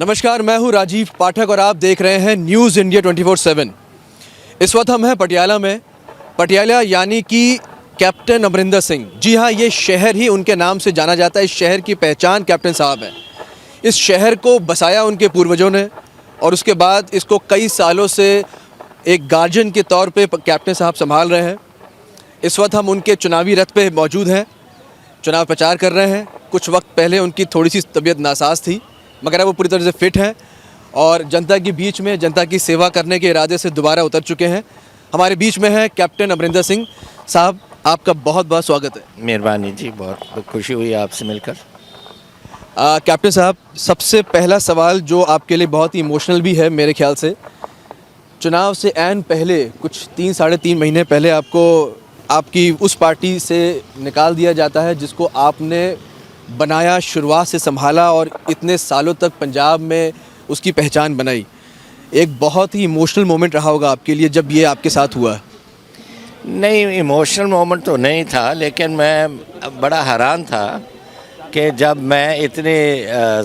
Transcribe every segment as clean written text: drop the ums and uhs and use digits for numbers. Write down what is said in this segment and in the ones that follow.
नमस्कार, मैं हूं राजीव पाठक और आप देख रहे हैं न्यूज़ इंडिया 24/7। इस वक्त हम हैं पटियाला में। पटियाला यानी कि कैप्टन अमरिंदर सिंह। जी हाँ, ये शहर ही उनके नाम से जाना जाता है। इस शहर की पहचान कैप्टन साहब है। इस शहर को बसाया उनके पूर्वजों ने और उसके बाद इसको कई सालों से एक गार्जियन के तौर पे कैप्टन साहब संभाल रहे हैं। इस वक्त हम उनके चुनावी रथ पे मौजूद हैं, चुनाव प्रचार कर रहे हैं। कुछ वक्त पहले उनकी थोड़ी सी तबीयत नासाज थी, मगर अब वो पूरी तरह से फिट हैं और जनता के बीच में जनता की सेवा करने के इरादे से दोबारा उतर चुके हैं। हमारे बीच में है कैप्टन अमरिंदर सिंह साहब। आपका बहुत बहुत स्वागत है। मेहरबानी जी, बहुत खुशी हुई आपसे मिलकर। कैप्टन साहब, सबसे पहला सवाल जो आपके लिए बहुत ही इमोशनल भी है मेरे ख्याल से, चुनाव से ऐन पहले कुछ 3-3.5 महीने पहले आपको आपकी उस पार्टी से निकाल दिया जाता है जिसको आपने बनाया, शुरुआत से संभाला और इतने सालों तक पंजाब में उसकी पहचान बनाई। एक बहुत ही इमोशनल मोमेंट रहा होगा आपके लिए जब ये आपके साथ हुआ। नहीं, इमोशनल मोमेंट तो नहीं था, लेकिन मैं बड़ा हैरान था कि जब मैं इतने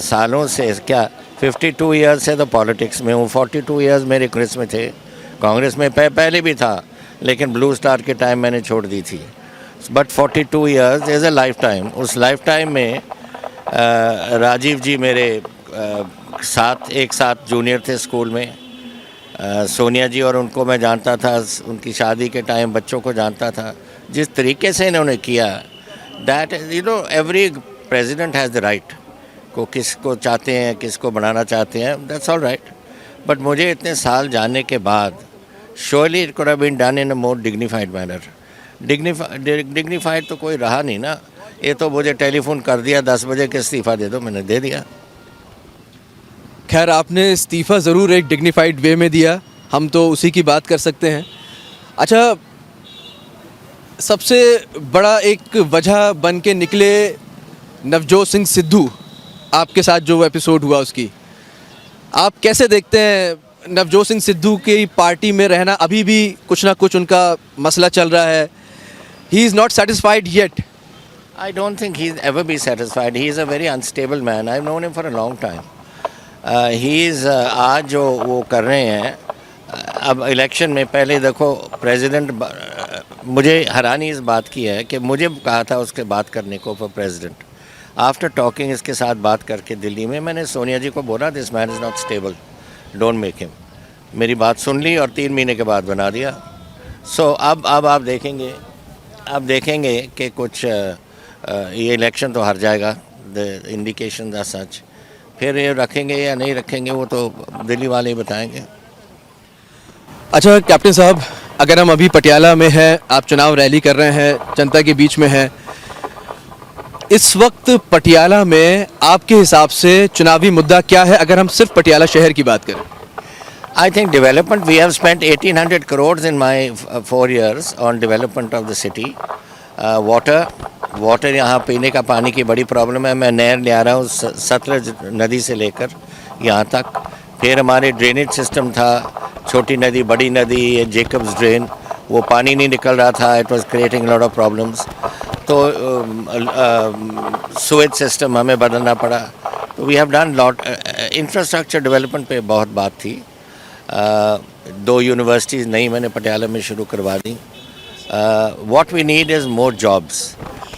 सालों से, क्या 52 ईयर्स से तो पॉलिटिक्स में हूँ। 42 ईयर्स मेरे कांग्रेस में थे। कांग्रेस में पहले भी था, लेकिन ब्लू स्टार के टाइम मैंने छोड़ दी थी। But 42 years is a life time. उस लाइफ टाइम में राजीव जी मेरे एक साथ जूनियर थे स्कूल में। सोनिया जी और उनको मैं जानता था, उनकी शादी के टाइम बच्चों को जानता था। जिस तरीके से इन्होंने किया, that every president has the right को किसको चाहते हैं, किसको बनाना चाहते हैं, दैट्स ऑल राइट। बट मुझे इतने साल जानने के बाद surely it could have been done in a more dignified manner. Dignified तो कोई रहा नहीं ना। ये तो मुझे टेलीफोन कर दिया 10 बजे के इस्तीफ़ा दे दो, मैंने दे दिया। खैर, आपने इस्तीफ़ा ज़रूर एक डिग्निफाइड वे में दिया, हम तो उसी की बात कर सकते हैं। अच्छा, सबसे बड़ा एक वजह बन के निकले नवजोत सिंह सिद्धू, आपके साथ जो एपिसोड हुआ उसकी। आप कैसे देखते हैं नवजोत सिंह सिद्धू की पार्टी में रहना? अभी भी कुछ ना कुछ उनका मसला चल रहा है। He is not satisfied yet. I don't think he's ever be satisfied. He is a very unstable man. I've known him for a long time. आज जो वो कर रहे हैं, अब इलेक्शन में पहले देखो प्रेसिडेंट, मुझे हैरानी इस बात की है कि मुझे कहा था उसके बात करने को फॉर प्रेसिडेंट। आफ्टर टॉकिंग इसके साथ बात करके दिल्ली में, मैंने सोनिया जी को बोला this man is not stable, don't make him. मेरी बात सुन ली और 3 महीने के बाद बना दिया। सो अब आप देखेंगे कि कुछ ये इलेक्शन तो हार जाएगा, द इंडिकेशन आर सच। फिर ये रखेंगे या नहीं रखेंगे वो तो दिल्ली वाले ही बताएंगे। अच्छा कैप्टन साहब, अगर हम अभी पटियाला में हैं, आप चुनाव रैली कर रहे हैं, जनता के बीच में हैं, इस वक्त पटियाला में आपके हिसाब से चुनावी मुद्दा क्या है अगर हम सिर्फ पटियाला शहर की बात करें? I think development, we have spent 1800 crores in my 4 years on development of the city. Water यहाँ पीने का पानी की बड़ी प्रॉब्लम है। मैं नहर ले आ रहा हूँ सतलज नदी से लेकर यहाँ तक। फिर हमारे ड्रेनेज सिस्टम था, छोटी नदी, बड़ी नदी, जेकब्स ड्रेन, वो पानी नहीं निकल रहा था। It was creating lot of problems. तो सुएज सिस्टम हमें बदलना पड़ा। तो we have done lot. Infrastructure development पे बहुत बात थी। 2 यूनिवर्सिटीज़ नई मैंने पटियाला में शुरू करवा दी। What we need is more jobs,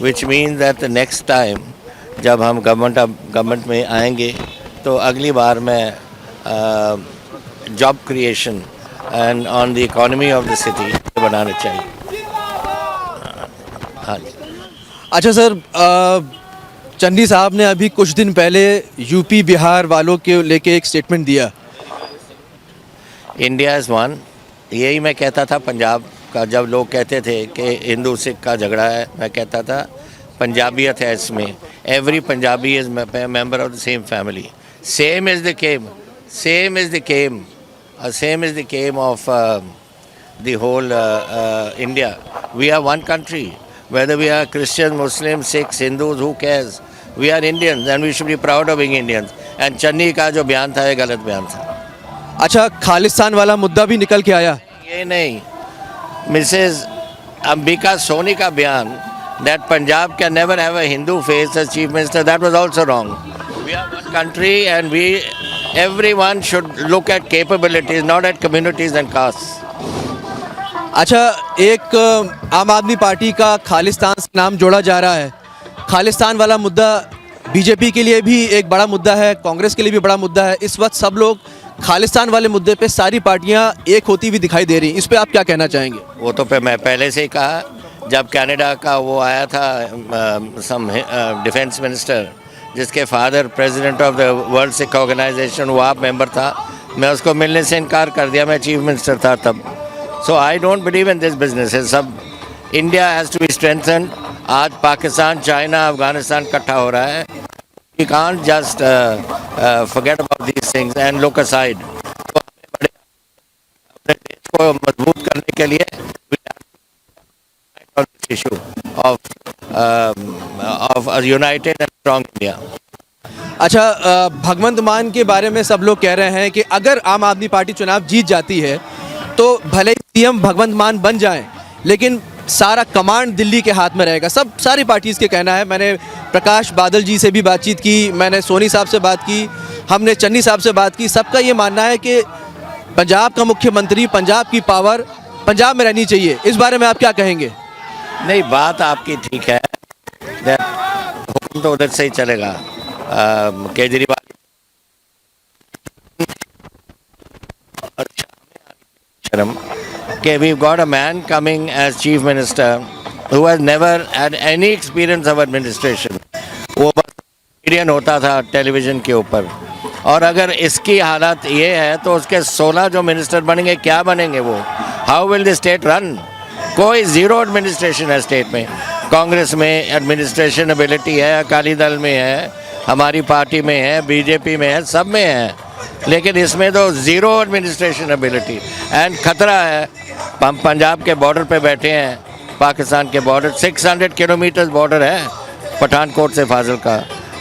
which means that the next time जब हम गवर्नमेंट में आएंगे तो अगली बार मैं job creation and on the economy of the city बनाना चाहिए। हाँ जी। अच्छा सर, चन्नी साहब ने अभी कुछ दिन पहले यूपी बिहार वालों के लेके एक स्टेटमेंट दिया। India is one. यही मैं कहता था पंजाब का, जब लोग कहते थे कि हिंदू सिख का झगड़ा है, मैं कहता था पंजाबियत है इसमें। Every Punjabi is member of the same family. Same is the case of the whole India. We are one country, whether we are Christian, Muslim, Sikhs, Hindus, who cares? We are Indians and we should be proud of being Indians. And Channi का जो बयान था ये गलत बयान था। अच्छा, खालिस्तान वाला मुद्दा भी निकल के आया? ये नहीं, मिसेज अंबिका सोनी का बयान that Punjab can never have a Hindu face as chief minister, that was also wrong. We are one country and we everyone should look at capabilities, not at communities and castes. अच्छा, एक आम आदमी party का खालिस्तान से नाम जोड़ा जा रहा है। खालिस्तान वाला मुद्दा बीजेपी के लिए भी एक बड़ा मुद्दा है, कांग्रेस के लिए भी बड़ा मुद्दा है। इस वक्त सब लोग खालिस्तान वाले मुद्दे पे सारी पार्टियां एक होती हुई दिखाई दे रही हैं। इस पे आप क्या कहना चाहेंगे? वो तो मैं पहले से ही कहा, जब कनाडा का वो आया था सम डिफेंस मिनिस्टर, जिसके father president of the world Sikh organisation, वो आप मेंबर था, मैं उसको मिलने से इनकार कर दिया, मैं चीफ मिनिस्टर था तब। So I don't believe in this business. सब India has to be strengthen. आज पाकिस्तान, चाइना, अफगानिस्तान इकट्ठा हो रहा है। We can't just forget about these things and look aside. तो अपने देश को मजबूत करने के लिए issue of united and strong India. अच्छा, भगवंत मान के बारे में सब लोग कह रहे हैं कि अगर आम आदमी पार्टी चुनाव जीत जाती है तो भले ही सीएम भगवंत मान बन जाएं, लेकिन सारा कमांड दिल्ली के हाथ में रहेगा। सारी पार्टीज़ के कहना है। मैंने प्रकाश बादल जी से भी बातचीत की, मैंने सोनी साहब से बात की, हमने चन्नी साहब से बात की। सबका ये मानना है कि पंजाब का मुख्यमंत्री, पंजाब की पावर पंजाब में रहनी चाहिए। इस बारे में आप क्या कहेंगे? नहीं, बात आपकी ठीक है, हुक्म तो उधर से ही चलेगा। Kejriwal Okay, we've got a man coming as chief minister who has never had any experience of administration. वो बस मीडियन होता था टेलीविज़न के ऊपर। और अगर इसकी हालत ये है तो उसके 16 जो मिनिस्टर बनेंगे, क्या बनेंगे वो? How will the state run? कोई ज़ीरो एडमिनिस्ट्रेशन है स्टेट में। कांग्रेस में एडमिनिस्ट्रेशन एबिलिटी है, अकाली दल में है, हमारी पार्टी में है, बीजेपी में है, सब में है, लेकिन इसमें तो ज़ीरो एडमिनिस्ट्रेशन एबिलिटी। एंड ख़तरा है। हम पंजाब के बॉर्डर पे बैठे हैं, पाकिस्तान के बॉर्डर 600 किलोमीटर बॉर्डर है पठानकोट से फाजिल का,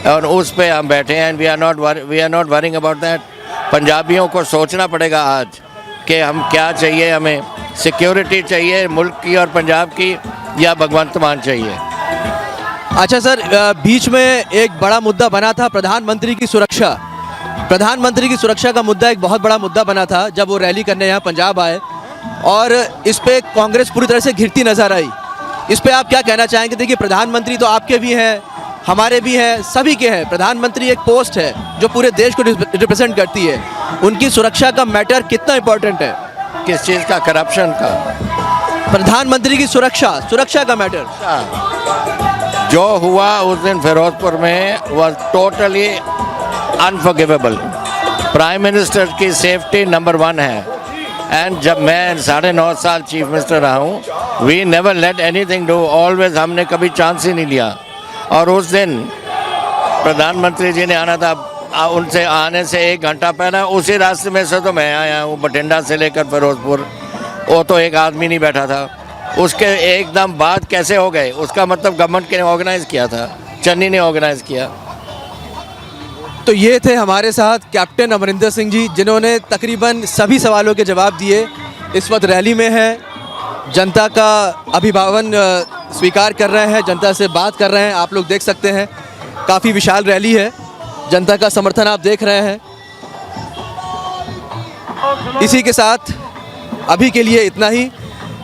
और उस पे हम बैठे हैं। We are not worrying about that. पंजाबियों को सोचना पड़ेगा आज कि हम क्या चाहिए, हमें सिक्योरिटी चाहिए मुल्क की और पंजाब की, या भगवंत मान चाहिए। अच्छा सर, बीच में एक बड़ा मुद्दा बना था प्रधानमंत्री की सुरक्षा। प्रधानमंत्री की सुरक्षा का मुद्दा एक बहुत बड़ा मुद्दा बना था जब वो रैली करने यहाँ पंजाब आए, और इस पे कांग्रेस पूरी तरह से घिरती नजर आई। इस पे आप क्या कहना चाहेंगे? देखिए, प्रधानमंत्री तो आपके भी हैं, हमारे भी हैं, सभी के हैं। प्रधानमंत्री एक पोस्ट है जो पूरे देश को रिप्रेजेंट करती है। उनकी सुरक्षा का मैटर कितना इंपॉर्टेंट है? किस चीज़ का? करप्शन का? प्रधानमंत्री की सुरक्षा का मैटर। जो हुआ उस दिन फिरोजपुर में was totally unforgivable. Prime minister की सेफ्टी नंबर 1 है। एंड जब मैं 9.5 साल चीफ मिनिस्टर रहा हूँ, we never let anything do, always, हमने कभी चांस ही नहीं लिया। और उस दिन प्रधानमंत्री जी ने आना था, उनसे आने से 1 घंटा पहले उसी रास्ते में से तो मैं आया हूँ, बठिंडा से लेकर फिरोजपुर। वो तो एक आदमी नहीं बैठा था। उसके एकदम बाद कैसे हो गए? उसका मतलब गवर्नमेंट ने ऑर्गेनाइज़ किया था, चन्नी ने ऑर्गेनाइज़ किया। तो ये थे हमारे साथ कैप्टन अमरिंदर सिंह जी, जिन्होंने तकरीबन सभी सवालों के जवाब दिए। इस वक्त रैली में है, जनता का अभिभावन स्वीकार कर रहे हैं, जनता से बात कर रहे हैं। आप लोग देख सकते हैं, काफ़ी विशाल रैली है, जनता का समर्थन आप देख रहे हैं। इसी के साथ अभी के लिए इतना ही।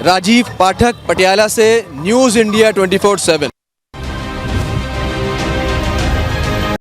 राजीव पाठक, पटियाला से, न्यूज़ इंडिया 24/7।